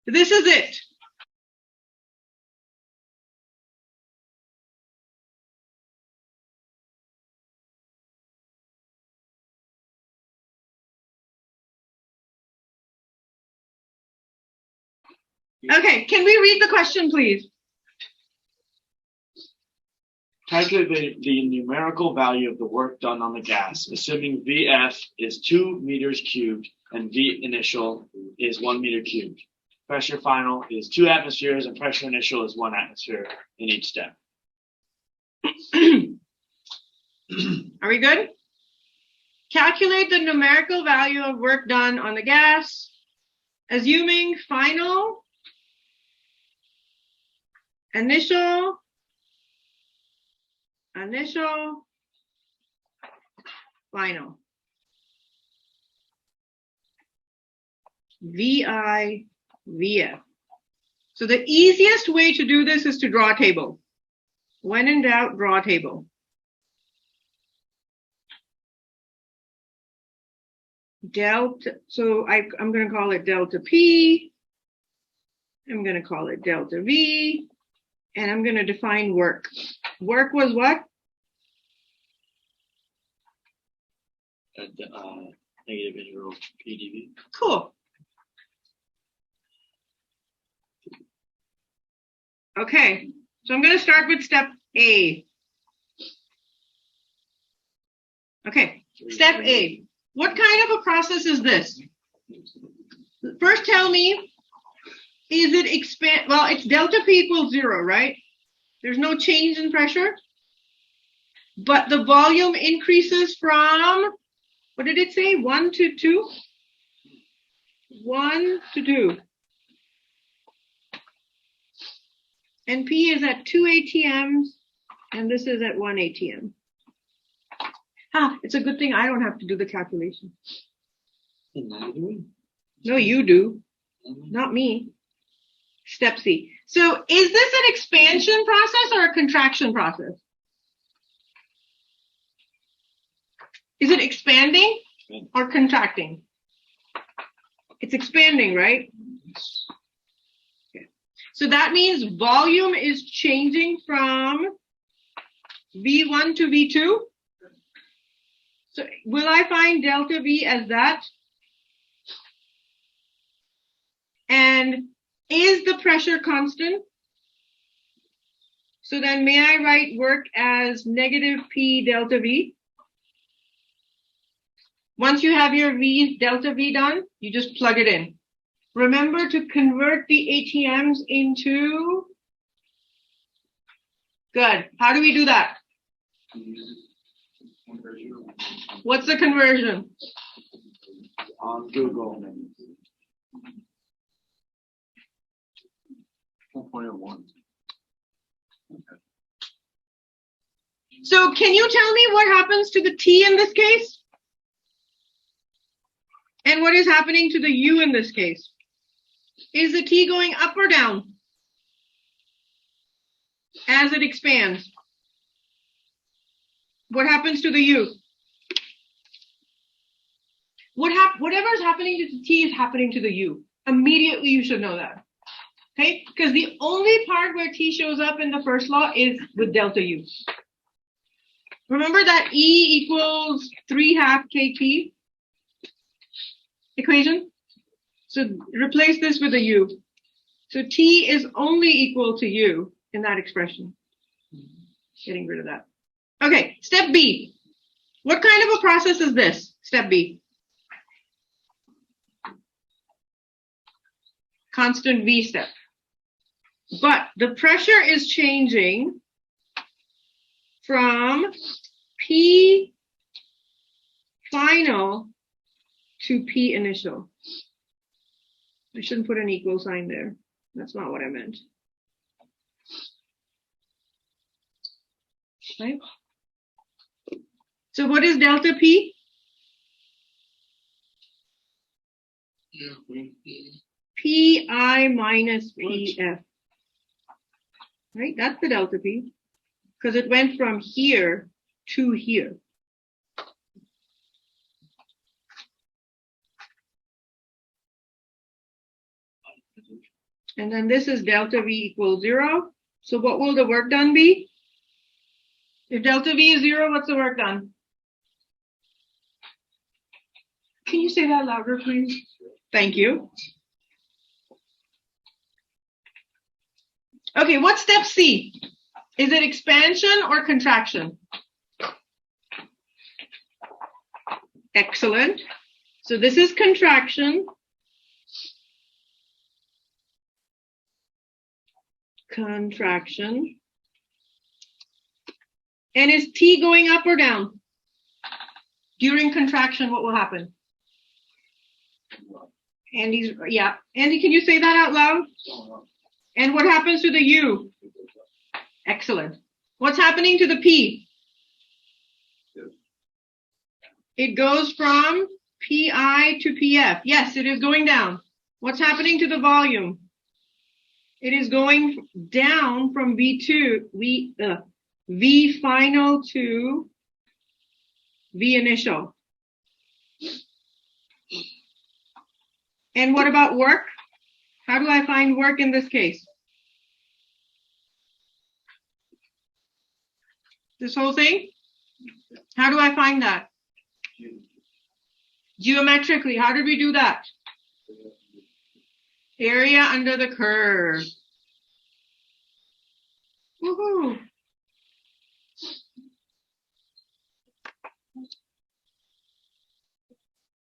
This is it. Okay, can we read the question, please? Calculate the numerical value of the work done on the gas, assuming VF is 2 meters cubed and V initial is 1 meter cubed. Pressure final is 2 atmospheres and pressure initial is 1 atmosphere in each step. Are we good? Calculate the numerical value of work done on the gas, assuming final, initial, final. VI, VF. So the easiest way to do this is to draw a table. When in doubt, draw a table. Delta, so I'm going to call it delta P. I'm going to call it delta V. And I'm going to define work. Work was what? Negative integral PdV. Cool. Okay, so I'm going to start with step A. Okay, step A. What kind of a process is this? First tell me, is it expand? Well, it's delta P equals 0, right? There's no change in pressure. But the volume increases from, what did it say? 1 to 2? 1 to 2. And P is at 2 ATMs, and this is at 1 ATM. It's a good thing I don't have to do the calculation. No, you do. Not me. Step C. So is this an expansion process or a contraction process? Is it expanding or contracting? It's expanding, right? Okay. So that means volume is changing from V1 to V2. So will I find delta V as that? And is the pressure constant? So then may I write work as negative P delta V? Once you have your V delta V done, you just plug it in. Remember to convert the ATMs into, good. How do we do that? What's the conversion? On Google. 1.01. Okay. So can you tell me what happens to the T in this case? And what is happening to the U in this case? Is the T going up or down as it expands? What happens to the U? Whatever is happening to the T is happening to the U. Immediately you should know that. Okay? Because the only part where T shows up in the first law is with delta U. Remember that E equals 3/2 kT equation? So replace this with a U. So T is only equal to U in that expression. Getting rid of that. Okay, step B. What kind of a process is this? Step B. Constant V step. But the pressure is changing from P final to P initial. I shouldn't put an equal sign there. That's not what I meant. Right? So what is delta P? Pi minus Pf. Right? That's the delta P. Because it went from here to here. And then this is delta V equals 0. So what will the work done be? If delta V is 0, what's the work done? Can you say that louder, please? Thank you. Okay, what's step C? Is it expansion or contraction? Excellent. So this is contraction. Contraction. And is T going up or down? During contraction, what will happen? Andy, can you say that out loud? And what happens to the U? Excellent. What's happening to the P? It goes from PI to PF. Yes, it is going down. What's happening to the volume? It is going down from V final to V initial. And what about work? How do I find work in this case? This whole thing? How do I find that? Geometrically, how did we do that? Area under the curve. Woohoo!